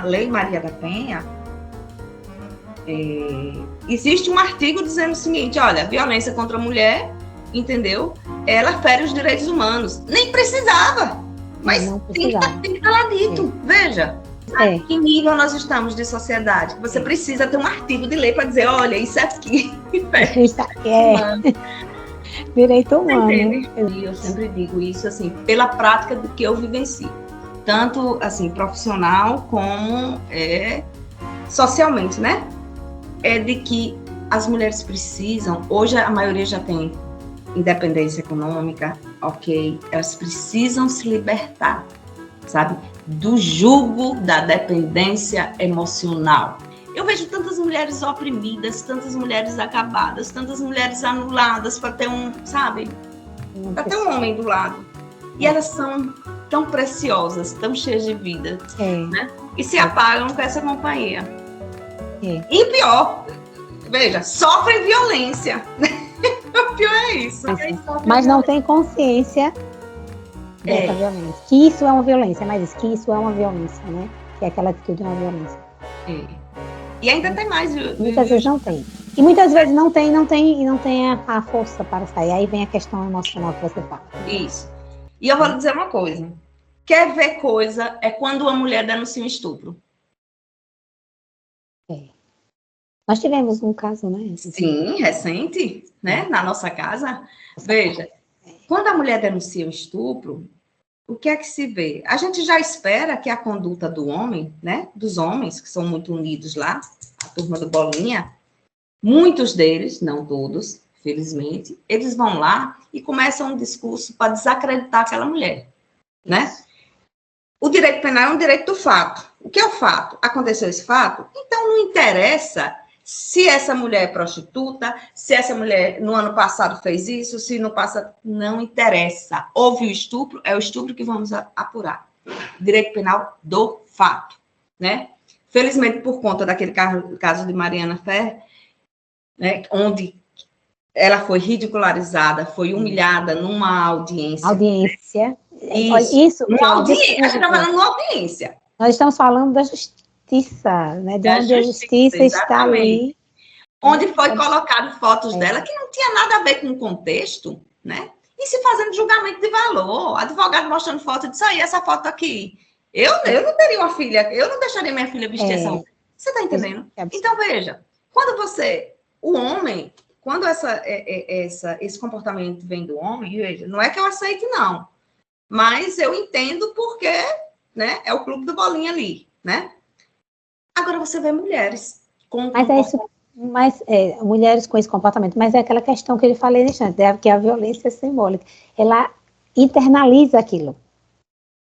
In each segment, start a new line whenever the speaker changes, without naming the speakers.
Lei Maria da Penha, existe um artigo dizendo o seguinte, olha, violência contra a mulher, entendeu? Ela fere os direitos humanos. Nem precisava, mas tem que estar lá dito. Veja, a que nível nós estamos de sociedade? Você precisa ter um artigo de lei para dizer, olha, isso aqui
isso aqui é direito humano.
E eu sempre digo isso, assim, pela prática do que eu vivencio. Tanto, assim, profissional como socialmente, né? É de que as mulheres precisam, hoje a maioria já tem independência econômica, ok, elas precisam se libertar, sabe, do jugo da dependência emocional. Eu vejo tantas mulheres oprimidas, tantas mulheres acabadas, tantas mulheres anuladas para ter para ter um homem do lado. E elas são tão preciosas, tão cheias de vida, né? E se apagam com essa companhia. E pior, veja, sofrem violência. O pior é isso.
Mas não tem consciência dessa violência. Que isso é uma violência, mas isso, que isso é uma violência, né? Que aquela atitude é uma violência.
E ainda tem mais.
Muitas vezes não tem. E muitas vezes não tem a força para sair. Aí vem a questão emocional que você fala.
Isso. E eu vou lhe dizer uma coisa. Quer ver coisa é quando uma mulher denuncia um estupro.
Nós tivemos um caso, né?
Sim, recente, né? Na nossa casa. Veja, quando a mulher denuncia o estupro, o que é que se vê? A gente já espera que a conduta do homem, né? Dos homens, que são muito unidos lá, a turma do Bolinha, muitos deles, não todos, felizmente, eles vão lá e começam um discurso para desacreditar aquela mulher, né? O direito penal é um direito do fato. O que é o fato? Aconteceu esse fato? Então não interessa se essa mulher é prostituta, se essa mulher no ano passado fez isso, se no passado... Não interessa. Houve o estupro, é o estupro que vamos apurar. Direito penal do fato, né? Felizmente, por conta daquele caso de Mariana Ferrer, né, onde ela foi ridicularizada, foi humilhada numa audiência.
Audiência.
Isso. Uma audiência. A gente está falando de uma audiência.
Nós estamos falando da justiça, né? De onde a justiça está ali.
Onde foi colocado fotos dela que não tinha nada a ver com o contexto, né? E se fazendo julgamento de valor. Advogado mostrando foto disso aí, essa foto aqui. Eu não teria uma filha, eu não deixaria minha filha vestir essa roupa. Você está entendendo? Então, veja, quando o homem, quando esse comportamento vem do homem, veja, não é que eu aceite, não. Mas eu entendo porque, né, é o clube do Bolinha ali, né? Agora você vê mulheres com
mulheres com esse comportamento, mas é aquela questão que ele falei antes, que a violência é simbólica. Ela internaliza aquilo.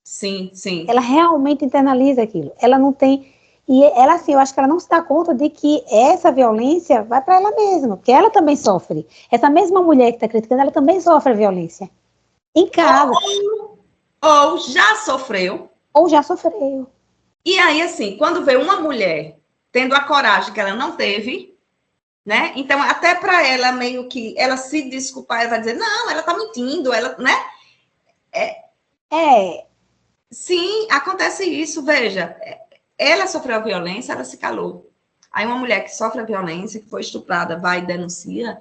Sim, sim.
Ela realmente internaliza aquilo. Ela não tem... E ela, assim, eu acho que ela não se dá conta de que essa violência vai para ela mesma, porque ela também sofre. Essa mesma mulher que está criticando, ela também sofre violência. Em casa.
Ou já sofreu.
Ou já sofreu.
E aí, assim, quando vê uma mulher tendo a coragem que ela não teve, né? Então, até para ela, meio que, ela se desculpar, ela vai dizer, não, ela tá mentindo, ela, né? Sim, acontece isso, veja. Ela sofreu a violência, ela se calou. Aí uma mulher que sofre a violência, que foi estuprada, vai e denuncia,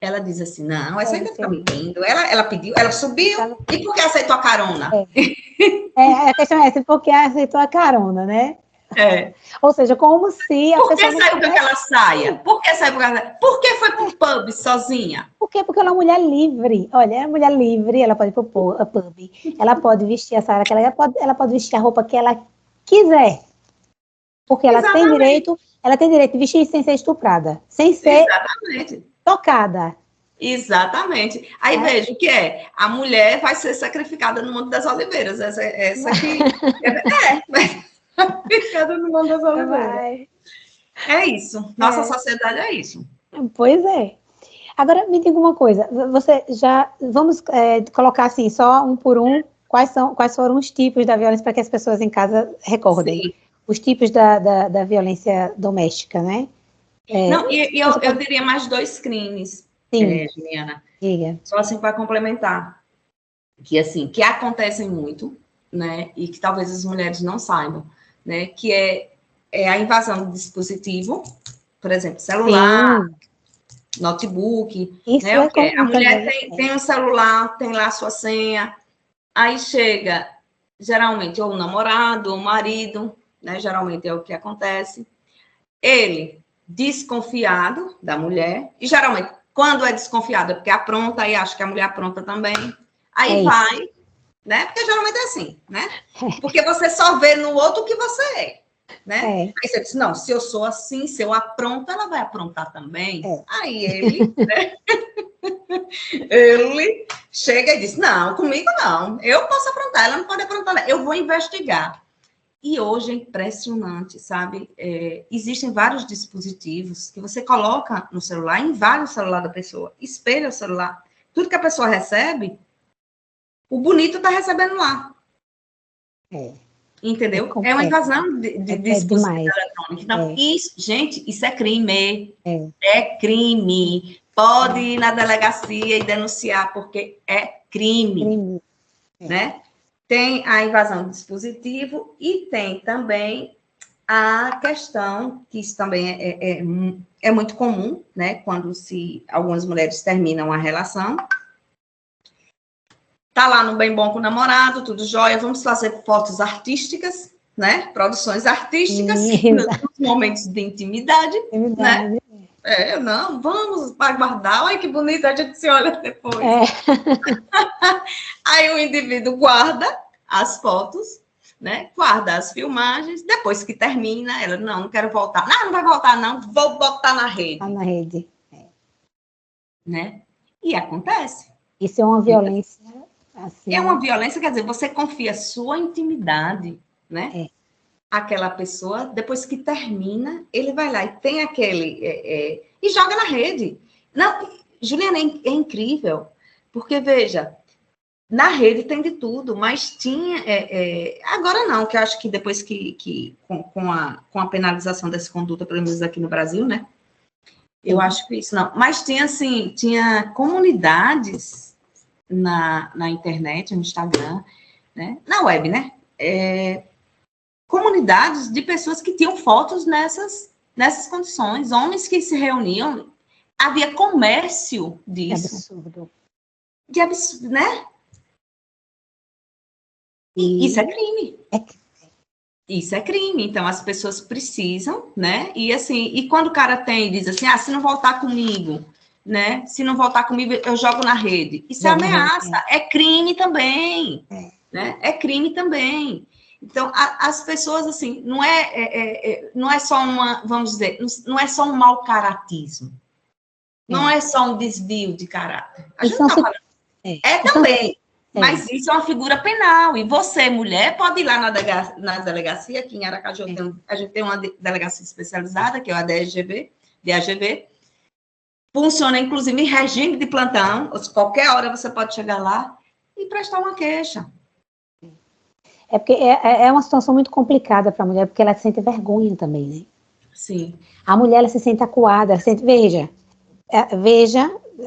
ela diz assim, não, essa ainda tá mentindo. Ela pediu, ela subiu, e por que aceitou a carona?
A questão é essa, porque aceitou a carona, né? Ou seja, como se a
Por
pessoa...
que saiu com aquela saia? Por que saiu com aquela saia? Por que foi pro pub sozinha?
Por quê? Porque ela é uma mulher livre. Olha, é uma mulher livre, ela pode ir pro pub, ela pode vestir a saia que ela pode vestir a roupa que ela quiser. Porque ela tem direito de vestir sem ser estuprada, sem ser tocada.
Exatamente. Aí veja o que é. A mulher vai ser sacrificada no Monte das Oliveiras. Essa aqui. Sacrificada no Monte das Oliveiras. É isso. Nossa sociedade é isso.
Pois é. Agora, me diga uma coisa. Vamos colocar assim, só um por um, quais foram os tipos da violência para que as pessoas em casa recordem. Sim. Os tipos da violência doméstica, né?
Não, eu diria mais 2 crimes, Juliana.
Diga.
Só assim para complementar. Que, assim, que acontecem muito, né? E que talvez as mulheres não saibam. né, que é a invasão do dispositivo, por exemplo, celular, notebook,
Isso
né?
é comum
A mulher
também.
tem um celular, tem lá a sua senha, aí chega, geralmente, ou o namorado, ou o marido, né? Geralmente é o que acontece. Ele, desconfiado da mulher, e geralmente, quando é desconfiado, é porque apronta, e acha que a mulher apronta também, aí vai, né? Porque geralmente é assim, né? Porque você só vê no outro o que você é, né? Aí você diz, não, se eu sou assim, se eu apronto, ela vai aprontar também. Aí ele, né? Ele chega e diz, não, comigo não, eu posso aprontar, ela não pode aprontar, eu vou investigar. E hoje é impressionante, sabe? Existem vários dispositivos que você coloca no celular, invade o celular da pessoa, espelha o celular. Tudo que a pessoa recebe, o bonito está recebendo lá. Entendeu? É uma invasão de dispositivo eletrônico. Então, isso, gente, isso é crime. É crime. Pode ir na delegacia e denunciar, porque é crime. Né? Tem a invasão do dispositivo e tem também a questão, que isso também é muito comum, né? Quando algumas mulheres terminam a relação. Tá lá no bem bom com o namorado, tudo jóia, vamos fazer fotos artísticas, né? Produções artísticas, nos momentos de intimidade, né? Não, vamos para guardar, olha que bonito, a gente se olha depois. Aí o indivíduo guarda as fotos, né? Guarda as filmagens, depois que termina, ela, não quero voltar. Não vai voltar, não, vou botar na rede.
Tá na rede.
Né? E acontece.
Isso é uma violência. Assim,
é uma violência, quer dizer, você confia sua intimidade, né? Aquela pessoa, depois que termina, ele vai lá e tem aquele... e joga na rede. Não, Juliana, é incrível, porque, veja, na rede tem de tudo, mas tinha... agora não, que eu acho que depois com a penalização dessa conduta, pelo menos aqui no Brasil, né? Eu acho que isso não. Mas tinha, assim, tinha comunidades na internet, no Instagram, né? Na web, né? Comunidades de pessoas que tinham fotos nessas condições, homens que se reuniam, havia comércio disso.
Que absurdo.
Que absurdo, né? E isso é crime. Isso é crime, então as pessoas precisam, né? E assim, e quando o cara diz assim, se não voltar comigo, né? Se não voltar comigo, eu jogo na rede. Isso é ameaça, é crime também, né? É crime também. Então, as pessoas, assim, não é só vamos dizer, não é só um mau caratismo, não é só um desvio de caráter. A gente não tá falando. Também. Mas isso é uma figura penal. E você, mulher, pode ir lá na delegacia, aqui em Aracaju, a gente tem uma delegacia especializada, que é a DAGV. Funciona, inclusive, em regime de plantão. Qualquer hora você pode chegar lá e prestar uma queixa.
Porque é uma situação muito complicada para a mulher, porque ela sente vergonha também, né?
Sim.
A mulher, ela se sente acuada, ela sente... Veja,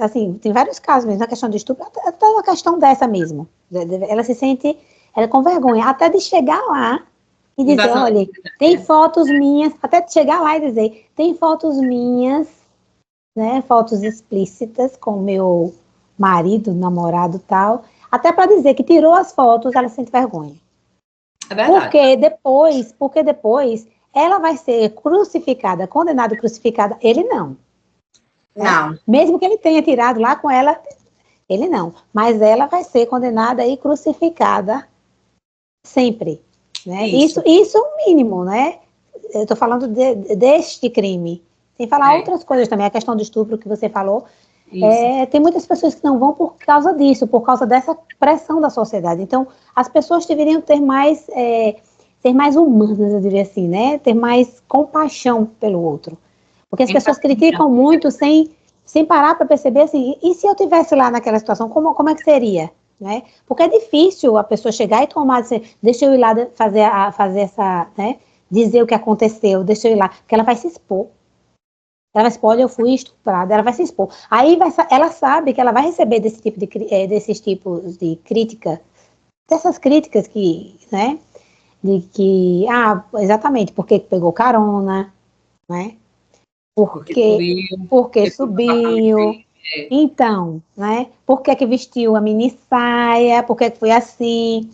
assim, tem vários casos mesmo, na questão do estupro, até uma questão dessa mesmo. Ela se sente com vergonha, até de chegar lá e dizer, olha, tem fotos minhas, até de chegar lá e dizer, tem fotos minhas, né, fotos explícitas com meu marido, namorado e tal, até para dizer que tirou as fotos, ela sente vergonha.
É verdade.
Porque depois ela vai ser crucificada, condenada e crucificada, ele não.
Não.
Mesmo que ele tenha tirado lá com ela, ele não. Mas ela vai ser condenada e crucificada sempre. Né? Isso é o mínimo, né? Eu estou falando deste crime. Sem falar outras coisas também, a questão do estupro que você falou. Tem muitas pessoas que não vão por causa disso, por causa dessa pressão da sociedade. Então, as pessoas deveriam ser mais humanas, eu diria assim, né? Ter mais compaixão pelo outro. Porque as pessoas criticam muito sem parar para perceber assim, e se eu tivesse lá naquela situação, como é que seria? Né? Porque é difícil a pessoa chegar e tomar, assim, deixa eu ir lá fazer essa, né? Dizer o que aconteceu, deixa eu ir lá, porque ela vai se expor. Ela vai se expor, olha, eu fui estuprada, ela vai se expor. Aí ela sabe que ela vai receber desses tipos de crítica, dessas críticas que, né? de que, exatamente, porque pegou carona, né? Porque subiu. Então, né? Por que vestiu a mini saia? Por que foi assim?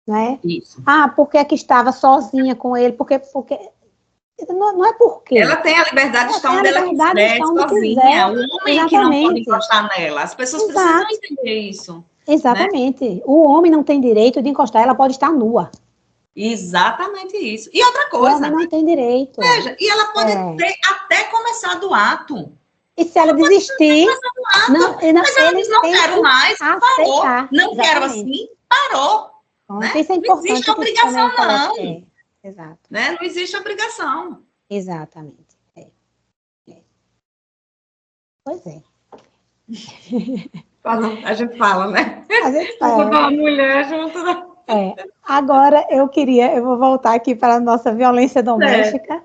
Né?
Isso.
Por que estava sozinha com ele? Porque não é porque.
Ela tem a liberdade de estar onde ela quiser, sozinha. O homem que não pode encostar nela. As pessoas precisam entender isso.
Exatamente.
Né?
O homem não tem direito de encostar, ela pode estar nua.
Exatamente isso. E outra coisa.
O homem não tem direito.
Veja, e ela pode ter até começado o ato.
E se ela desistir,
mas ela diz, não quero mais, parou. Não quero assim, parou.
Né? Isso é importante.
Não existe obrigação, não.
Exato.
Né? Não existe obrigação.
Exatamente. Pois é.
A gente fala, né?
A gente fala.
Uma mulher junto.
Agora eu vou voltar aqui para a nossa violência doméstica.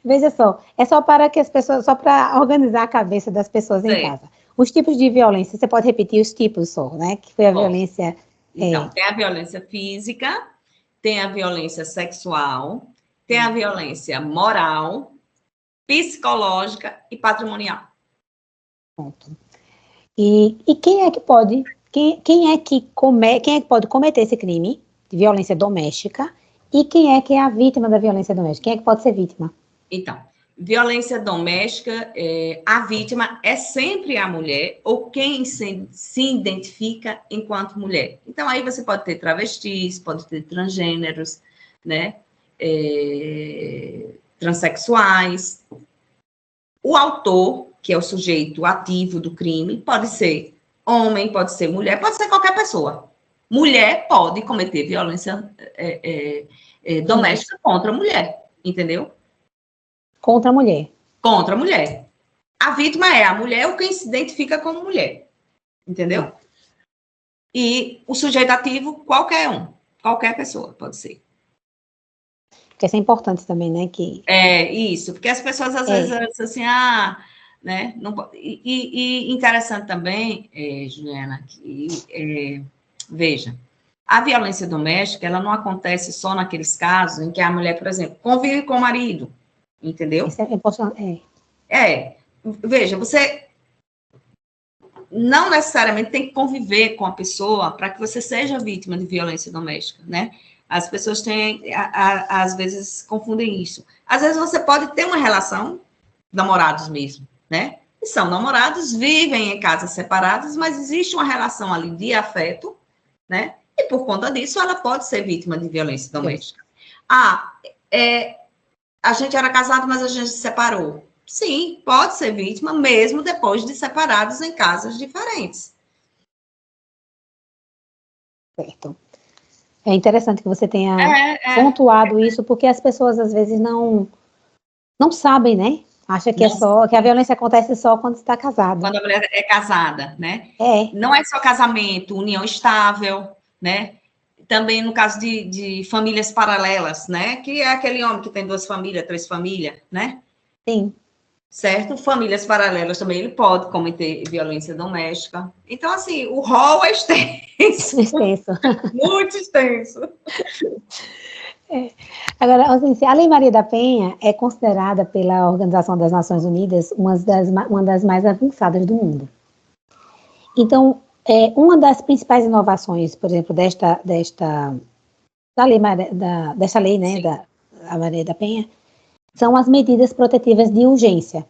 Veja só, é só para que as pessoas, só para organizar a cabeça das pessoas em casa. Os tipos de violência, você pode repetir os tipos só, né? Que foi a violência.
Então, tem a violência física, tem a violência sexual, tem a violência moral, psicológica e patrimonial.
Ponto. E quem é que pode, quem é que pode cometer esse crime de violência doméstica e quem é a vítima da violência doméstica? Quem é que pode ser vítima?
Então, violência doméstica, a vítima é sempre a mulher ou quem se identifica enquanto mulher. Então, aí você pode ter travestis, pode ter transgêneros, né? Transexuais. O autor, que é o sujeito ativo do crime, pode ser homem, pode ser mulher, pode ser qualquer pessoa. Mulher pode cometer violência doméstica contra a mulher, entendeu?
Contra a mulher.
Contra a mulher. A vítima é a mulher ou quem se identifica como mulher, entendeu? E o sujeito ativo, qualquer pessoa pode ser.
Porque isso é importante também, né?
Isso, porque as pessoas às vezes dizem assim, né? Não, e interessante também, Juliana, que, veja, a violência doméstica, ela não acontece só naqueles casos em que a mulher, por exemplo, convive com o marido, entendeu?
Isso é importante.
Veja, você não necessariamente tem que conviver com a pessoa para que você seja vítima de violência doméstica, né? As pessoas às vezes confundem isso. Às vezes você pode ter uma relação, namorados mesmo, né? E são namorados, vivem em casas separadas, mas existe uma relação ali de afeto, né? E por conta disso, ela pode ser vítima de violência doméstica. A gente era casado, mas a gente se separou. Sim, pode ser vítima, mesmo depois de separados em casas diferentes.
Certo. É interessante que você tenha pontuado isso, porque as pessoas às vezes não sabem, né? Acha que que a violência acontece só quando está casado.
Quando a mulher é casada, né?
É.
Não é só casamento, união estável, né? Também no caso de famílias paralelas, né? Que é aquele homem que tem 2 famílias, 3 famílias, né?
Sim.
Certo? Famílias paralelas também, ele pode cometer violência doméstica. Então, assim, o rol é extenso.
Extenso.
Muito extenso.
Agora, assim, a Lei Maria da Penha é considerada pela Organização das Nações Unidas uma das mais avançadas do mundo. Então, uma das principais inovações, por exemplo, desta lei, né, da Maria da Penha, são as medidas protetivas de urgência,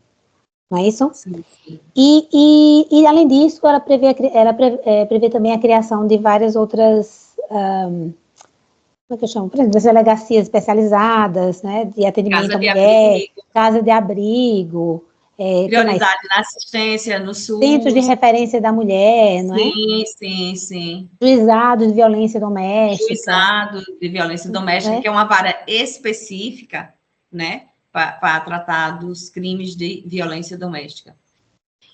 não é isso?
Sim, sim.
E além disso, ela prevê também a criação de várias outras, como é que eu chamo? Por exemplo, das delegacias especializadas, né, de atendimento à mulher, casa de abrigo,
prioridade na assistência, no SUS.
Centros de referência da mulher, não é?
Sim.
Juizado de violência doméstica.
Juizado de violência doméstica, que é uma vara específica, né, para tratar dos crimes de violência doméstica.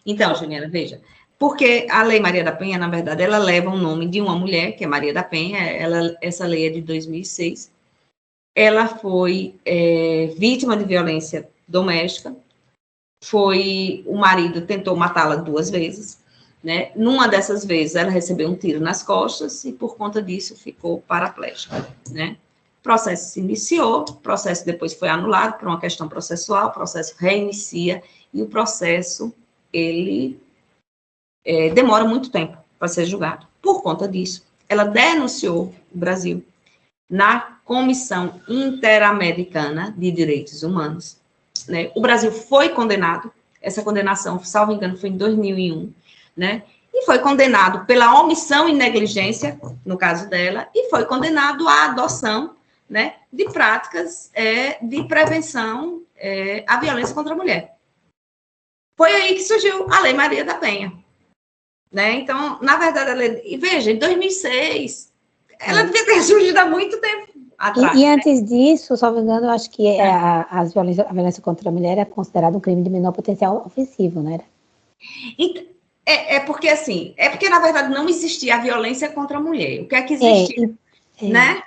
Então, Juliana, veja, porque a Lei Maria da Penha, na verdade, ela leva o nome de uma mulher, que é Maria da Penha, essa lei é de 2006, ela foi vítima de violência doméstica, o marido tentou matá-la 2 vezes, né? Numa dessas vezes, ela recebeu um tiro nas costas e, por conta disso, ficou paraplégica, né? processo se iniciou, o processo depois foi anulado por uma questão processual, o processo reinicia, e o processo, ele demora muito tempo para ser julgado. Por conta disso, ela denunciou o Brasil na Comissão Interamericana de Direitos Humanos, né? O Brasil foi condenado, essa condenação, salvo engano, foi em 2001, né? E foi condenado pela omissão e negligência, no caso dela, e foi condenado à adoção, né, de práticas de prevenção à violência contra a mulher. Foi aí que surgiu a Lei Maria da Penha, né? Então, na verdade, e veja, em 2006, ela devia ter surgido há muito tempo atrás.
E antes disso, só me engano, eu acho que a violência contra a mulher é considerada um crime de menor potencial ofensivo, não era?
Porque, assim, na verdade, não existia a violência contra a mulher. O que é que existia? Né?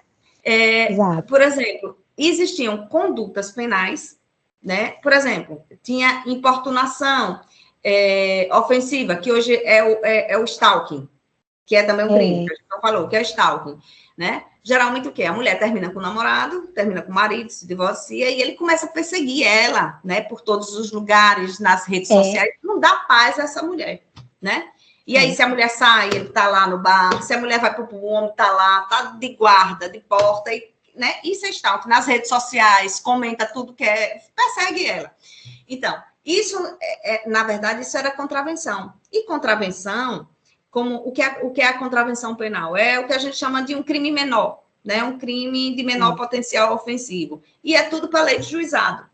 Por exemplo, existiam condutas penais, né? Por exemplo, tinha importunação ofensiva, que hoje é o stalking, que é também um crime, que a gente não falou, que é o stalking, né? Geralmente o quê? A mulher termina com o namorado, termina com o marido, se divorcia, e ele começa a perseguir ela, né? Por todos os lugares, nas redes sociais, não dá paz a essa mulher, né? E aí, se a mulher sai, ele tá lá no bar, se a mulher vai pro homem, tá lá, tá de guarda, de porta, né? Isso é stalking. Nas redes sociais, comenta tudo que persegue ela. Então, isso, na verdade, isso era contravenção. E contravenção, o que é a contravenção penal? É o que a gente chama de um crime menor, né? Um crime de menor potencial ofensivo. E é tudo para lei de juizado,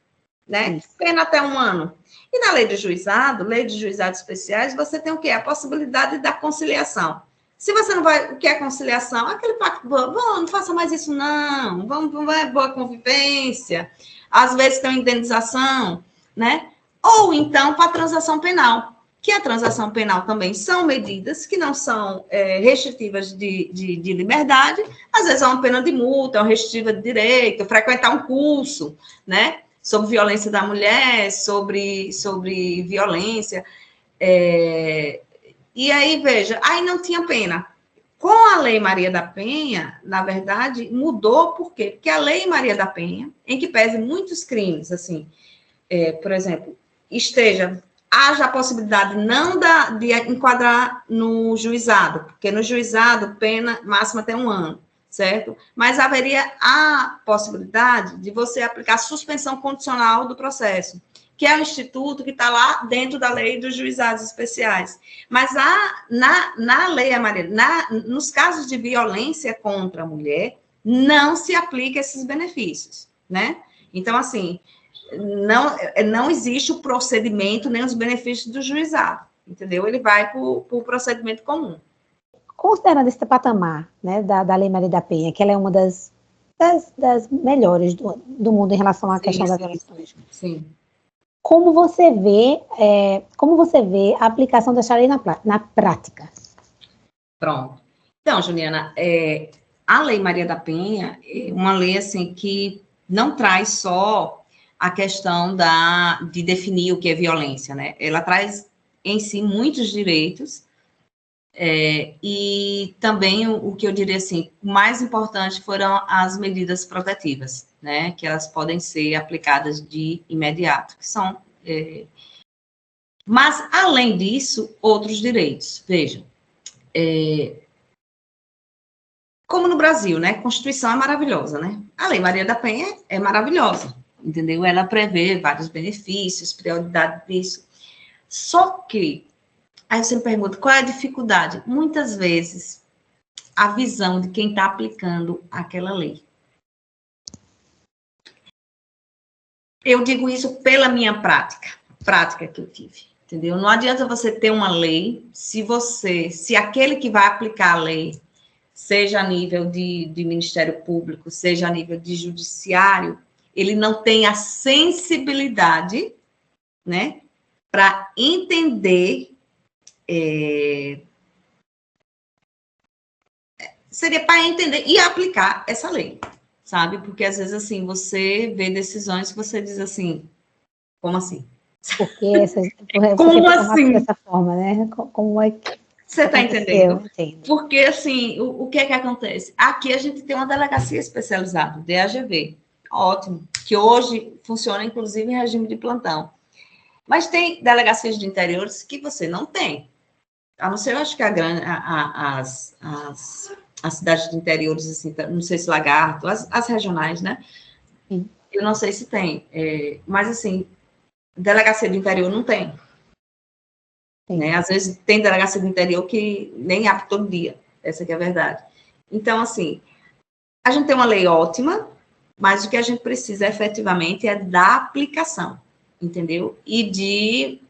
né? Pena até 1 ano. E na lei de juizados especiais, você tem o quê? A possibilidade da conciliação. Se você não vai, o que é conciliação? Aquele pacto, não faça mais isso não, vamos, boa convivência, às vezes tem uma indenização, né? Ou então para a transação penal, que a transação penal também são medidas que não são restritivas de liberdade, às vezes é uma pena de multa, é uma restritiva de direito, frequentar um curso, né? Sobre violência da mulher, sobre violência. E aí, veja, aí não tinha pena. Com a Lei Maria da Penha, na verdade, mudou, por quê? Porque a Lei Maria da Penha, em que pese muitos crimes, assim, por exemplo, haja a possibilidade não de enquadrar no juizado, porque no juizado, pena máxima até 1 ano. Certo? Mas haveria a possibilidade de você aplicar suspensão condicional do processo, que é o instituto que está lá dentro da lei dos juizados especiais. Mas na lei Maria, nos casos de violência contra a mulher, não se aplica esses benefícios, né? Então, assim, não existe o procedimento nem os benefícios do juizado, entendeu? Ele vai para o procedimento comum.
Considerando esse patamar, né, da Lei Maria da Penha, que ela é uma das melhores do mundo em relação à questão da violência doméstica.
Sim.
Como você vê a aplicação dessa lei na prática? Pronto.
Então, Juliana, a Lei Maria da Penha é uma lei assim que não traz só a questão de definir o que é violência, né? Ela traz em si muitos direitos. E também o que eu diria assim, o mais importante foram as medidas protetivas, né, que elas podem ser aplicadas de imediato, que são, mas além disso, outros direitos, vejam, como no Brasil, né, a Constituição é maravilhosa, né, a Lei Maria da Penha é maravilhosa, entendeu, ela prevê vários benefícios, prioridade disso, só que aí você me pergunta, qual é a dificuldade? Muitas vezes, a visão de quem está aplicando aquela lei. Eu digo isso pela minha prática que eu tive, entendeu? Não adianta você ter uma lei, se aquele que vai aplicar a lei, seja a nível de Ministério Público, seja a nível de Judiciário, ele não tem a sensibilidade, né, para entender seria para entender e aplicar essa lei, sabe? Porque às vezes assim você vê decisões que você diz assim, como assim?
Como assim? Dessa forma, né? Como é que
Você está entendendo?
Entendo.
Porque, assim, o que é que acontece? Aqui a gente tem uma delegacia especializada, DAGV. Ótimo. Que hoje funciona, inclusive, em regime de plantão. Mas tem delegacias de interiores que você não tem. A não ser, eu acho que as cidades de interiores, assim, não sei se Lagarto, as regionais, né?
Sim.
Eu não sei se tem. Mas, assim, delegacia de interior não tem. Né? Às vezes tem delegacia do interior que nem abre todo dia. Essa que é a verdade. Então, assim, a gente tem uma lei ótima, mas o que a gente precisa efetivamente é da aplicação, entendeu? E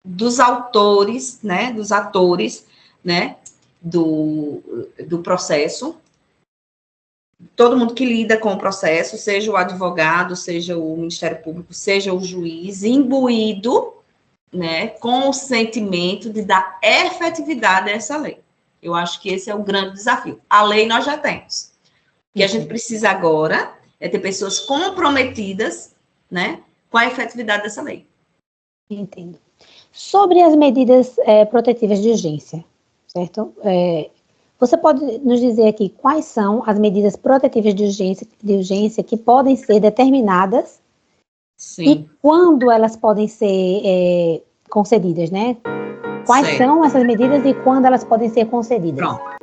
dos autores, né? Dos atores, né? Do processo. Todo mundo que lida com o processo, seja o advogado, seja o Ministério Público, seja o juiz, imbuído, né, com o sentimento de dar efetividade a essa lei. Eu acho que esse é o grande desafio. A lei nós já temos. O que a gente precisa agora é ter pessoas comprometidas, né, com a efetividade dessa lei.
Entendo. Sobre as medidas protetivas de urgência, certo? Você pode nos dizer aqui quais são as medidas protetivas de urgência que podem ser determinadas?
Sim.
E quando elas podem ser concedidas, né? Quais são essas medidas e quando elas podem ser concedidas?
Pronto.